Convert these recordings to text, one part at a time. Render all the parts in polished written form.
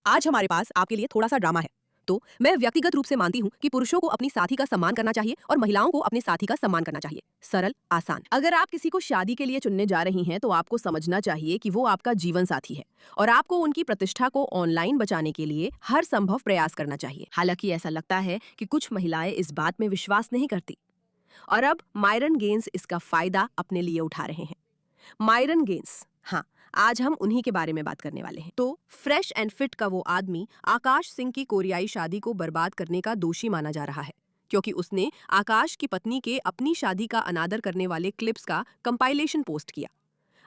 आज हमारे पास आपके लिए थोड़ा सा ड्रामा है। तो मैं व्यक्तिगत रूप से मानती हूँ कि पुरुषों को अपनी साथी का सम्मान करना चाहिए और महिलाओं को अपने साथी का सम्मान करना चाहिए। सरल, आसान। अगर आप किसी को शादी के लिए चुनने जा रही हैं तो आपको समझना चाहिए कि वो आपका जीवन साथी है और आपको उनकी प्रतिष्ठा को ऑनलाइन बचाने के लिए हर संभव प्रयास करना चाहिए। हालांकि ऐसा लगता है कि कुछ महिलाएं इस बात में विश्वास नहीं करती और अब मायरन गेंस इसका फायदा अपने लिए उठा रहे हैं। मायरन गेंस, हाँ, आज हम उन्हीं के बारे में बात करने वाले हैं। तो फ्रेश एंड फिट का वो आदमी आकाश सिंह की कोरियाई शादी को बर्बाद करने का दोषी माना जा रहा है क्योंकि उसने आकाश की पत्नी के अपनी शादी का अनादर करने वाले क्लिप्स का कंपाइलेशन पोस्ट किया।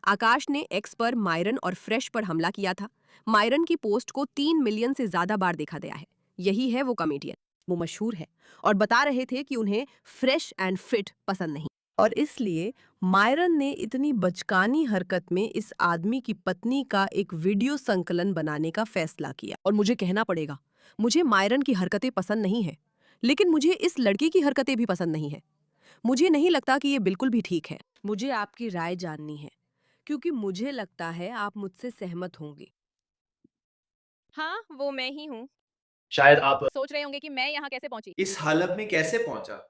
आकाश ने एक्स पर मायरन और फ्रेश पर हमला किया था। मायरन की पोस्ट को 3 मिलियन से ज्यादा बार देखा गया है। यही है वो कॉमेडियन। वो मशहूर है और बता रहे थे कि उन्हें फ्रेश एंड फिट पसंद नहीं और इसलिए मायरन ने इतनी बचकानी हरकत में इस आदमी की पत्नी का एक वीडियो संकलन बनाने का फैसला किया। और मुझे कहना पड़ेगा, मुझे मायरन की हरकतें पसंद नहीं है, लेकिन मुझे इस लड़के की हरकतें भी पसंद नहीं है। मुझे नहीं लगता कि ये बिल्कुल भी ठीक है। मुझे आपकी राय जाननी है क्योंकि मुझे लगता है आप मुझसे सहमत होंगे। हाँ, वो मैं ही हूँ। शायद आप सोच रहे होंगे कि मैं यहाँ कैसे पहुँची? इस हालत में कैसे पहुंचा?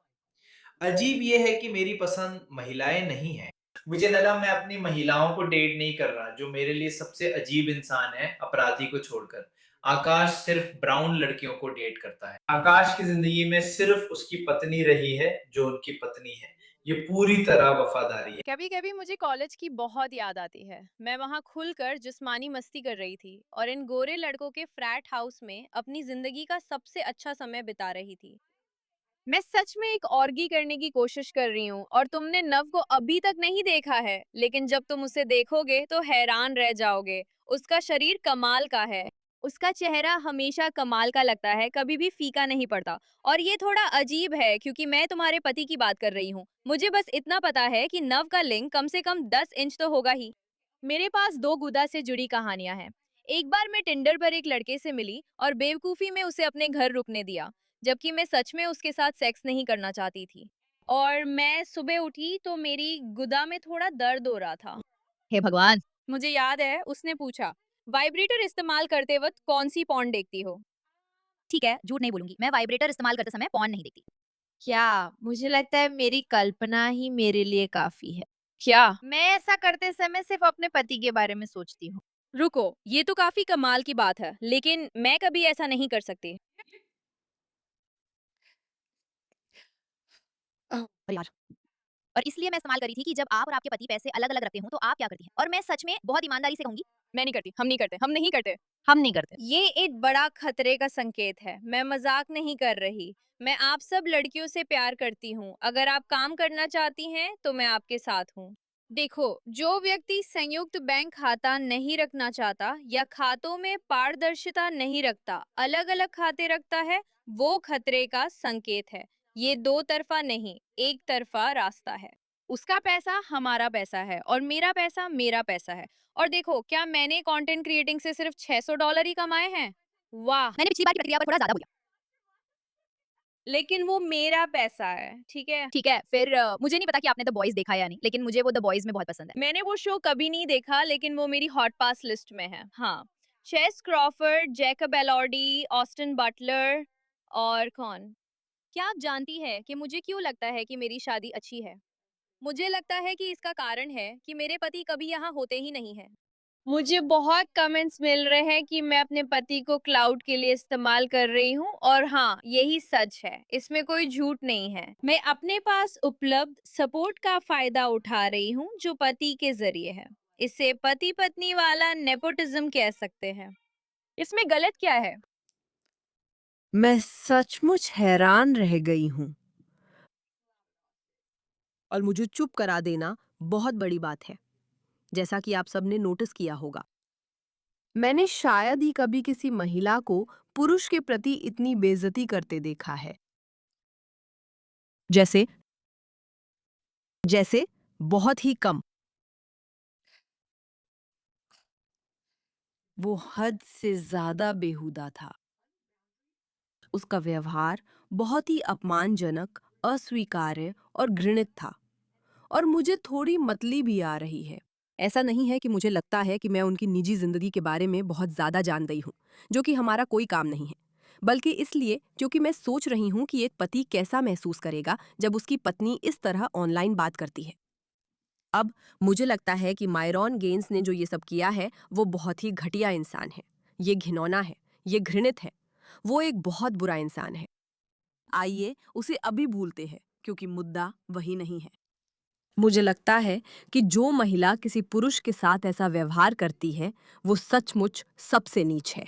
अजीब ये है कि मेरी पसंद महिलाएं नहीं है। मुझे लगा मैं अपनी महिलाओं को डेट नहीं कर रहा, जो मेरे लिए सबसे अजीब इंसान है, अपराधी को छोड़कर। आकाश सिर्फ ब्राउन लड़कियों को डेट करता है। आकाश की जिंदगी में सिर्फ उसकी पत्नी रही है, जो उनकी पत्नी है। ये पूरी तरह वफादारी है। कभी-कभी मुझे कॉलेज की बहुत याद आती है। मैं वहाँ खुलकर जिस्मानी मस्ती कर रही थी और इन गोरे लड़कों के फ्लैट हाउस में अपनी जिंदगी का सबसे अच्छा समय बिता रही थी। मैं सच में एक ऑर्गी करने की कोशिश कर रही हूँ और तुमने नव को अभी तक नहीं देखा है, लेकिन जब तुम उसे देखोगे तो हैरान रह जाओगे। उसका शरीर कमाल का है। उसका चेहरा हमेशा कमाल का लगता है, कभी भी फीका नहीं पड़ता। और ये थोड़ा अजीब है क्योंकि मैं तुम्हारे पति की बात कर रही हूँ। मुझे बस इतना पता है कि नव का लिंग कम से कम 10 इंच तो होगा ही। मेरे पास दो गुदा से जुड़ी कहानियां हैं। एक बार मैं टिंडर पर एक लड़के से मिली और बेवकूफी में उसे अपने घर रुकने दिया, जबकि मैं सच में उसके साथ सेक्स नहीं करना चाहती थी। और मैं सुबह उठी तो मेरी गुदा में थोड़ा दर्द हो रहा था। हे भगवान! मुझे याद है उसने पूछा, वाइब्रेटर इस्तेमाल करते वक्त कौन सी पॉर्न देखती हो? ठीक है, झूठ नहीं बोलूंगी, मैं वाइब्रेटर इस्तेमाल करते समय पॉर्न नहीं देखती। क्या? मुझे लगता है मेरी कल्पना ही मेरे लिए काफ़ी है। क्या? मैं ऐसा करते समय सिर्फ़ अपने पति के बारे में सोचती हूँ। रुको, ये तो काफी कमाल की बात है, लेकिन मैं कभी ऐसा नहीं कर सकती। अरे यार! और इसलिए मैं इस्तेमाल करी थी कि जब आप और आपके पति पैसे अलग-अलग रखते हो, तो आप क्या करती हैं? और मैं सच में बहुत ईमानदारी से कहूँगी, मैं नहीं करती, हम नहीं करते, हम नहीं करते। हम नहीं करते। ये एक बड़ा खतरे का संकेत है। मैं मजाक नहीं कर रही। मैं आप सब लड़कियों से प्यार करती हूँ। अगर आप काम करना चाहती हैं, तो मैं आपके साथ हूँ। देखो, जो व्यक्ति संयुक्त बैंक खाता नहीं रखना चाहता या खातों में पारदर्शिता नहीं रखता, अलग-अलग खाते रखता है, वो खतरे का संकेत है। ये दो तरफा नहीं, एक तरफा रास्ता है। उसका पैसा हमारा पैसा है और मेरा पैसा मेरा पैसा है। और देखो, क्या मैंने कंटेंट क्रिएटिंग से सिर्फ $600 ही कमाए हैं? वाह! मैंने पिछली बार की प्रक्रिया पर थोड़ा ज़्यादा बोला। लेकिन वो मेरा पैसा है, ठीक है? ठीक है, फिर मुझे नहीं पता कि आपने द बॉयज़ देखा है या नहीं, लेकिन मुझे वो द बॉयज़ में बहुत पसंद है। मैंने वो शो कभी नहीं देखा, लेकिन वो मेरी हॉट पास लिस्ट में है। हाँ, Chase Crawford, Jacob Elordi, Austin Butler और कौन? क्या आप जानती हैं कि मुझे क्यों लगता है कि मेरी शादी अच्छी है? मुझे लगता है कि इसका कारण है कि मेरे पति कभी यहाँ होते ही नहीं हैं। मुझे बहुत कमेंट्स मिल रहे हैं कि मैं अपने पति को क्लाउड के लिए इस्तेमाल कर रही हूँ और हाँ, यही सच है। इसमें कोई झूठ नहीं है। मैं अपने पास उपलब्ध सपोर्ट का फायदा उठा रही हूँ जो पति के जरिए है। इसे पति पत्नी वाला नेपोटिज्म कह सकते हैं। इसमें गलत क्या है? मैं सचमुच हैरान रह गई हूँ और मुझे चुप करा देना बहुत बड़ी बात है, जैसा कि आप सबने नोटिस किया होगा। मैंने शायद ही कभी किसी महिला को पुरुष के प्रति इतनी बेइज्जती करते देखा है। जैसे जैसे बहुत ही कम। वो हद से ज्यादा बेहुदा था। उसका व्यवहार बहुत ही अपमानजनक, अस्वीकार्य और घृणित था और मुझे थोड़ी मतली भी आ रही है। ऐसा नहीं है कि मुझे लगता है कि मैं उनकी निजी जिंदगी के बारे में बहुत ज्यादा जान गई हूँ, जो कि हमारा कोई काम नहीं है, बल्कि इसलिए क्योंकि मैं सोच रही हूँ कि एक पति कैसा महसूस करेगा जब उसकी पत्नी इस तरह ऑनलाइन बात करती है। अब मुझे लगता है कि मायरॉन गेन्स ने जो ये सब किया है वो बहुत ही घटिया इंसान है। ये घिनौना है, ये घृणित है, वो एक बहुत बुरा इंसान है। आइए उसे अभी भूलते हैं, क्योंकि मुद्दा वही नहीं है। मुझे लगता है कि जो महिला किसी पुरुष के साथ ऐसा व्यवहार करती है वो सचमुच सबसे नीच है।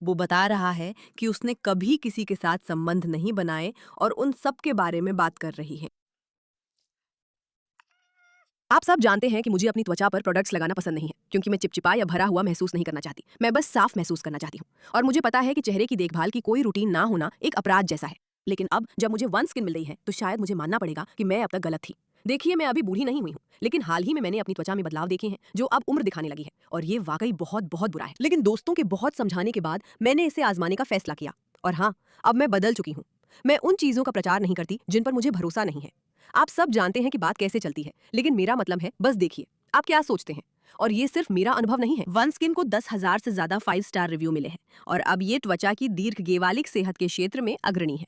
वो बता रहा है कि उसने कभी किसी के साथ संबंध नहीं बनाए और उन सब के बारे में बात कर रही है। आप सब जानते हैं कि मुझे अपनी त्वचा पर प्रोडक्ट्स लगाना पसंद नहीं है, क्योंकि मैं चिपचिपा या भरा हुआ महसूस नहीं करना चाहती। मैं बस साफ महसूस करना चाहती हूँ। और मुझे पता है कि चेहरे की देखभाल की कोई रूटीन ना होना एक अपराध जैसा है। लेकिन अब जब मुझे वन स्किन मिल रही है तो शायद मुझे मानना पड़ेगा कि मैं अब तक गलत थी। देखिए, मैं अभी बूढ़ी नहीं हुई हूँ, लेकिन हाल ही में मैंने अपनी त्वचा में बदलाव देखे हैं जो अब उम्र दिखाने लगी है, और ये वाकई बहुत बहुत बुरा है। लेकिन दोस्तों के बहुत समझाने के बाद मैंने इसे आजमाने का फैसला किया। और हाँ, अब मैं बदल चुकी हूँ। मैं उन चीज़ों का प्रचार नहीं करती जिन पर मुझे भरोसा नहीं है। आप सब जानते हैं कि बात कैसे चलती है, लेकिन मेरा मतलब है, बस देखिए आप क्या सोचते हैं। और ये सिर्फ मेरा अनुभव नहीं है। वन स्किन को 10,000 से ज्यादा 5 स्टार रिव्यू मिले हैं, और अब ये त्वचा की दीर्घकालिक सेहत के क्षेत्र में अग्रणी है।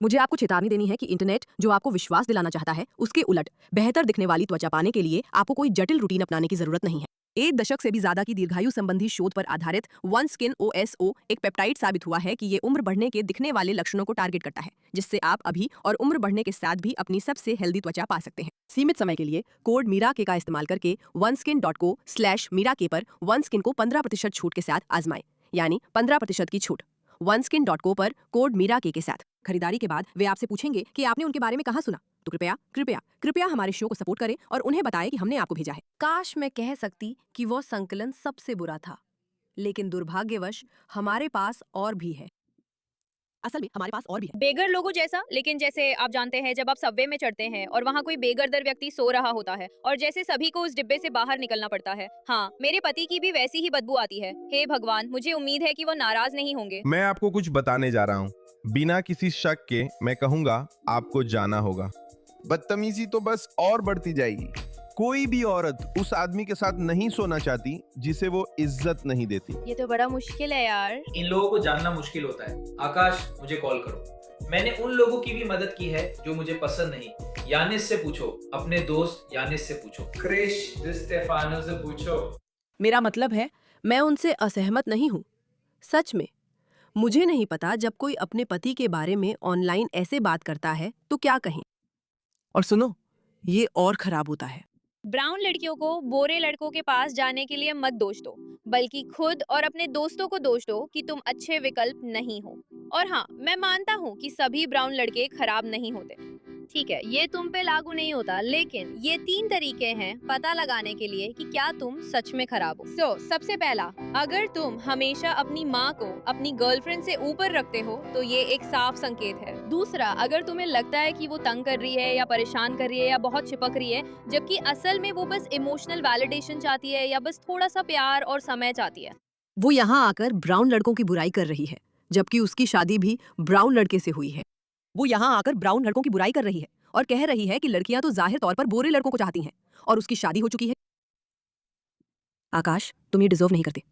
मुझे आपको चेतावनी देनी है कि इंटरनेट जो आपको विश्वास दिलाना चाहता है, उसके उलट बेहतर दिखने वाली त्वचा पाने के लिए आपको कोई जटिल रूटीन अपनाने की जरूरत नहीं है। 1 दशक से भी ज्यादा की दीर्घायु संबंधी शोध पर आधारित वन स्किन OSO एक पेप्टाइड साबित हुआ है कि ये उम्र बढ़ने के दिखने वाले लक्षणों को टारगेट करता है, जिससे आप अभी और उम्र बढ़ने के साथ भी अपनी सबसे हेल्दी त्वचा पा सकते हैं। सीमित समय के लिए कोड मीराके का इस्तेमाल करके oneskin.co/मीराके पर वन स्किन को 15% छूट के साथ आजमाएं, यानी 15% की छूट oneskin.co पर कोड मीराके के साथ। खरीदारी के बाद वे आपसे पूछेंगे कि आपने उनके बारे में कहाँ सुना, तो कृपया कृपया कृपया हमारे शो को सपोर्ट करें और उन्हें बताएं कि हमने आपको भेजा है। काश मैं कह सकती कि वो संकलन सबसे बुरा था, लेकिन दुर्भाग्यवश हमारे पास और भी है। असल में हमारे पास और भी है। बेघर लोगों जैसा, लेकिन जैसे आप जानते हैं जब आप सबवे में चढ़ते हैं और वहाँ कोई बेघर व्यक्ति सो रहा होता है और जैसे सभी को उस डिब्बे से बाहर निकलना पड़ता है। हाँ, मेरे पति की भी वैसी ही बदबू आती है। हे भगवान, मुझे उम्मीद है कि वो नाराज नहीं होंगे। मैं आपको कुछ बताने जा रहा हूँ। बिना किसी शक के मैं कहूंगा आपको जाना होगा। बदतमीजी तो बस और बढ़ती जाएगी। कोई भी औरत उस आदमी के साथ नहीं सोना चाहती जिसे वो इज्जत नहीं देती। ये तो बड़ा मुश्किल है यार। इन लोगों को जानना मुश्किल होता है। आकाश, मुझे कॉल करो। मैंने उन लोगों की भी मदद की है जो मुझे पसंद नहीं। यानिस से पूछो, अपने दोस्त यानिस से पूछो, क्रिश डी स्टेफानो से पूछो। मेरा मतलब है, मैं उनसे असहमत नहीं हूँ। सच में मुझे नहीं पता, जब कोई अपने पति के बारे में ऑनलाइन ऐसे बात करता है तो क्या कहें। और सुनो, ये और खराब होता है। ब्राउन लड़कियों को बोरे लड़कों के पास जाने के लिए मत दोष दो, बल्कि खुद और अपने दोस्तों को दोष दो कि तुम अच्छे विकल्प नहीं हो। और हाँ, मैं मानता हूँ कि सभी ब्राउन लड़के खराब नहीं होते। ठीक है, ये तुम पे लागू नहीं होता, लेकिन ये 3 तरीके हैं पता लगाने के लिए कि क्या तुम सच में खराब हो। सबसे पहला, अगर तुम हमेशा अपनी माँ को अपनी गर्लफ्रेंड से ऊपर रखते हो तो ये एक साफ संकेत है। दूसरा, अगर तुम्हें लगता है कि वो तंग कर रही है या परेशान कर रही है या बहुत चिपक रही है, जबकि असल में वो बस इमोशनल वैलिडेशन चाहती है या बस थोड़ा सा प्यार और समय चाहती है। वो यहाँ आकर ब्राउन लड़कों की बुराई कर रही है, जबकि उसकी शादी भी ब्राउन लड़के से हुई है। वो यहाँ आकर ब्राउन लड़कों की बुराई कर रही है और कह रही है कि लड़कियां तो जाहिर तौर पर बोरे लड़कों को चाहती हैं और उसकी शादी हो चुकी है। आकाश, तुम ये डिजर्व नहीं करते।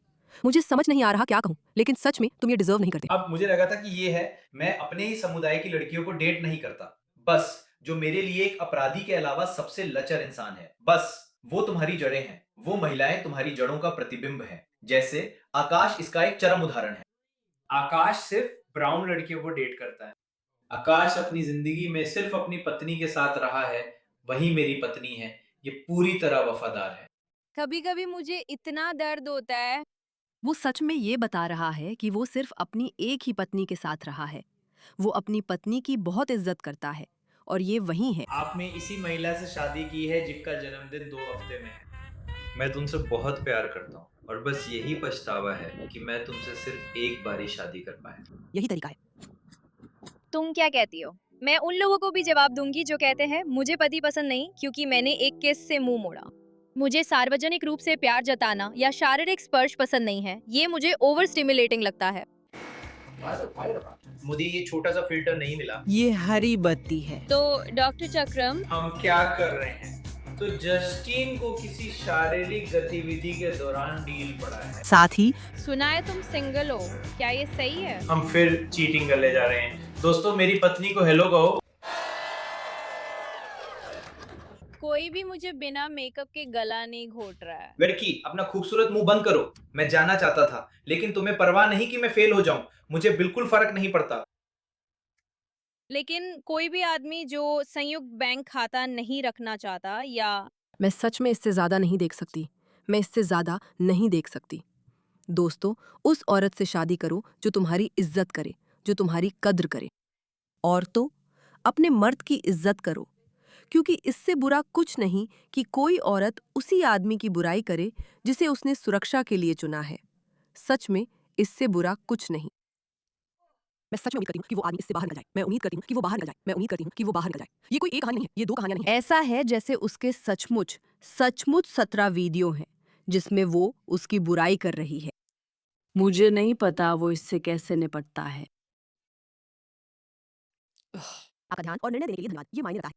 मुझे समझ नहीं आ रहा क्या कहूँ, लेकिन सच में तुम ये डिजर्व नहीं करते। अब मुझे लगा था कि ये है, मैं अपने ही समुदाय की लड़कियों को डेट नहीं करता। बस जो मेरे लिए एक अपराधी के अलावा सबसे लचर इंसान है। बस वो तुम्हारी जड़ें हैं, वो महिलाएं तुम्हारी जड़ों का प्रतिबिंब हैं। जैसे आकाश इसका एक चरम उदाहरण है। आकाश सिर्फ ब्राउन लड़कियों को डेट करता है। आकाश अपनी जिंदगी में सिर्फ अपनी पत्नी के साथ रहा है, वही मेरी पत्नी है। ये पूरी तरह वफादार है। कभी कभी मुझे इतना दर्द होता है। वो सच में ये बता रहा है कि वो सिर्फ अपनी एक ही पत्नी के साथ रहा है। वो अपनी पत्नी की बहुत इज्जत करता है, और ये वही है। आपने इसी महिला से शादी की है जिसका जन्मदिन 2 हफ्ते में है। मैं तुमसे बहुत प्यार करता हूँ और बस यही पछतावा है कि मैं तुमसे सिर्फ एक बार ही शादी कर पाया। यही तरीका है। तुम क्या कहती हो? मैं उन लोगों को भी जवाब दूंगी जो कहते हैं मुझे पति पसंद नहीं क्योंकि मैंने एक केस से मुंह मोड़ा। मुझे सार्वजनिक रूप से प्यार जताना या शारीरिक स्पर्श पसंद नहीं है। ये मुझे ओवर स्टिमुलेटिंग लगता है। मुझे ये छोटा सा फिल्टर नहीं मिला। ये हरी बत्ती है। तो डॉक्टर चक्रम, हम क्या कर रहे हैं? तो जस्टिन को किसी शारीरिक गतिविधि के दौरान डील पड़ा है। साथ ही सुना है तुम सिंगल हो, क्या ये सही है? हम फिर चीटिंग करने जा रहे हैं। दोस्तों मेरी पत्नी को हेलो कहो। कोई भी मुझे बिना मेकअप के गला नहीं घोट रहा है। लड़की अपना खूबसूरत मुंह बंद करो। मैं जानना चाहता था, लेकिन तुम्हें परवाह नहीं कि मैं फेल हो जाऊं। मुझे बिल्कुल फर्क नहीं पड़ता। लेकिन कोई भी आदमी जो संयुक्त बैंक खाता नहीं रखना चाहता या मैं सच में इससे ज्यादा नहीं देख सकती। मैं इससे ज्यादा नहीं देख सकती। दोस्तों, उस औरत से शादी करो जो तुम्हारी इज्जत करे, जो तुम्हारी कद्र करे। औरतों, अपने मर्द की इज्जत करो, क्योंकि इससे बुरा कुछ नहीं कि कोई औरत उसी आदमी की बुराई करे जिसे उसने सुरक्षा के लिए चुना है। सच में इससे बुरा कुछ नहीं। मैं सच में उम्मीद करती हूँ कि वो आदमी इससे बाहर न जाए। मैं उम्मीद करती हूँ कि वो बाहर न जाए। मैं उम्मीद करती हूँ कि वो बाहर न जाए। ये कोई एक कहानी नहीं है, ये दो कहानियां नहीं है। ऐसा है जैसे उसके सचमुच 17 वीडियो हैं जिसमें वो उसकी बुराई कर रही है। मुझे नहीं पता वो इससे कैसे निपटता है। आपका ध्यान और निर्णय देने के लिए धन्यवाद। ये मायने रखता है।